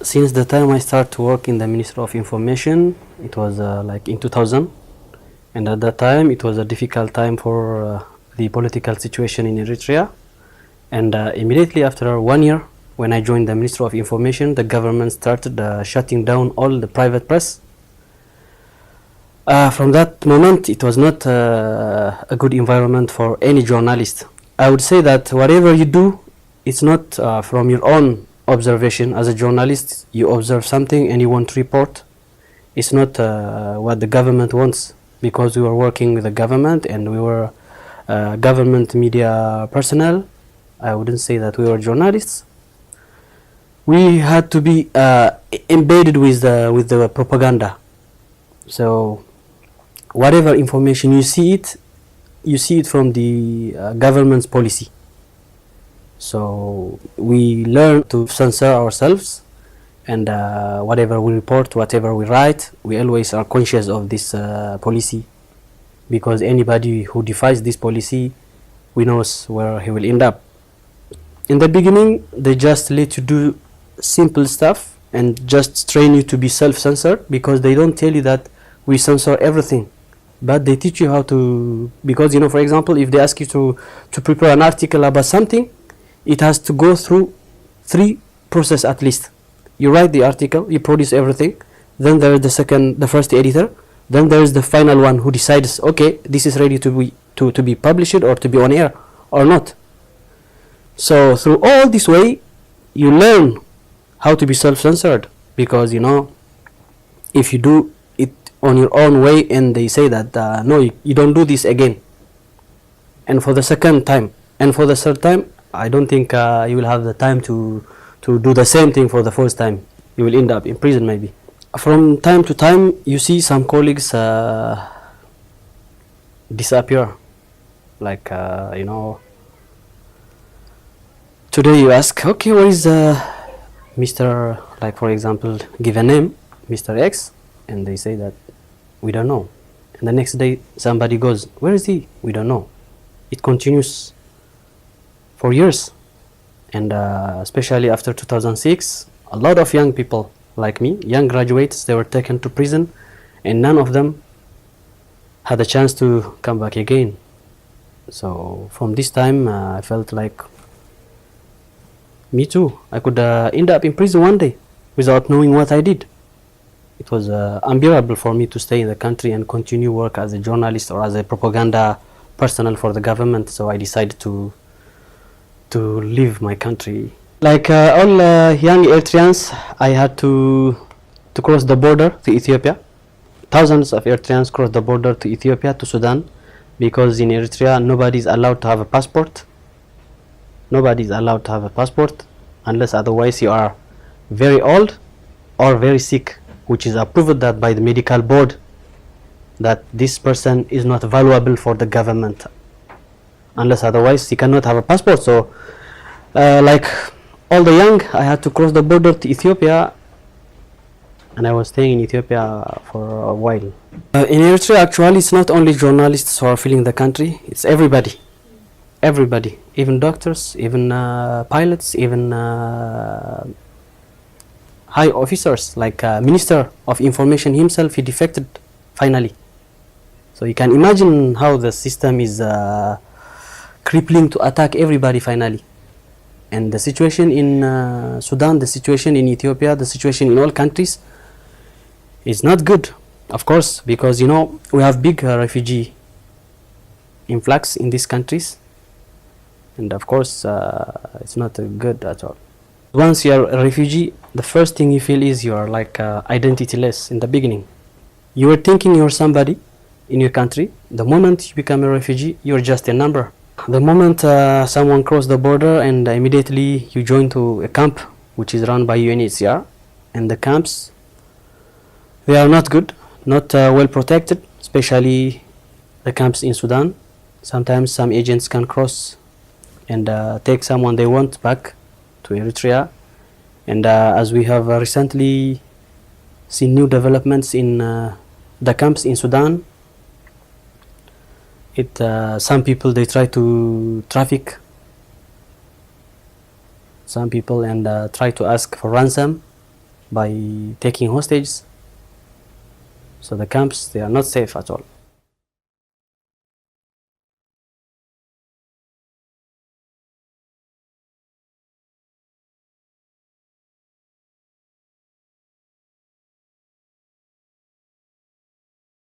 Since the time I started to work in the Ministry of Information, it was like in 2000, and at that time it was a difficult time for the political situation in Eritrea. And immediately after 1 year, when I joined the Ministry of Information, the government started shutting down all the private press. From that moment, it was not a good environment for any journalist. I would say that whatever you do, it's not from your own observation. As a journalist, you observe something and you want to report. It's not what the government wants, because we were working with the government and we were government media personnel. I wouldn't say that we were journalists. We had to be embedded with the propaganda. So whatever information you see it from the government's policy. So we learn to censor ourselves, and whatever we report, whatever we write, we always are conscious of this policy, because anybody who defies this policy, we know where he will end up. In the beginning, they just let you do simple stuff and just train you to be self-censored, because they don't tell you that we censor everything, but they teach you how to, because for example, if they ask you to prepare an article about something, it has to go through 3 processes at least. You write the article, you produce everything, then there is the first editor, then there is the final one who decides, okay, this is ready to be published or to be on air or not. So through all this way, you learn how to be self-censored, because if you do it on your own way and they say that no, you don't do this again, and for the second time and for the third time, I don't think you will have the time to do the same thing for the first time. You will end up in prison maybe. From time to time, you see some colleagues disappear. Like, today you ask, okay, where is Mr. Like, for example, give a name, Mr. X, and they say that we don't know. And the next day, somebody goes, where is he? We don't know. It continues for years, and especially after 2006, a lot of young people like me, young graduates, they were taken to prison, and none of them had a chance to come back again. So from this time, I felt like me too, I could end up in prison one day without knowing what I did. It was unbearable for me to stay in the country and continue work as a journalist or as a propaganda personnel for the government. So I decided to leave my country. Like all young Eritreans, I had to cross the border to Ethiopia. Thousands of Eritreans crossed the border to Ethiopia, to Sudan, because in Eritrea nobody is allowed to have a passport. Nobody is allowed to have a passport unless otherwise you are very old or very sick, which is approved that by the medical board, that this person is not valuable for the government. Unless otherwise, he cannot have a passport. So, like all the young, I had to cross the border to Ethiopia, and I was staying in Ethiopia for a while. In Eritrea, actually, it's not only journalists who are filling the country; it's everybody. Everybody, even doctors, even pilots, even high officers, like Minister of Information himself, he defected finally. So you can imagine how the system is crippling to attack everybody finally. And the situation in Sudan, the situation in Ethiopia, the situation in all countries is not good, of course, because we have big refugee influx in these countries, and of course it's not good at all. Once you are a refugee, the first thing you feel is you are like identityless. In the beginning, you were thinking you're somebody in your country. The moment you become a refugee, you're just a number. The moment someone crosses the border, and immediately you join to a camp which is run by UNHCR, and the camps, they are not good, not well protected, especially the camps in Sudan. Sometimes some agents can cross and take someone they want back to Eritrea, and as we have recently seen new developments in the camps in Sudan, some people, they try to traffic some people and try to ask for ransom by taking hostages. So the camps, they are not safe at all.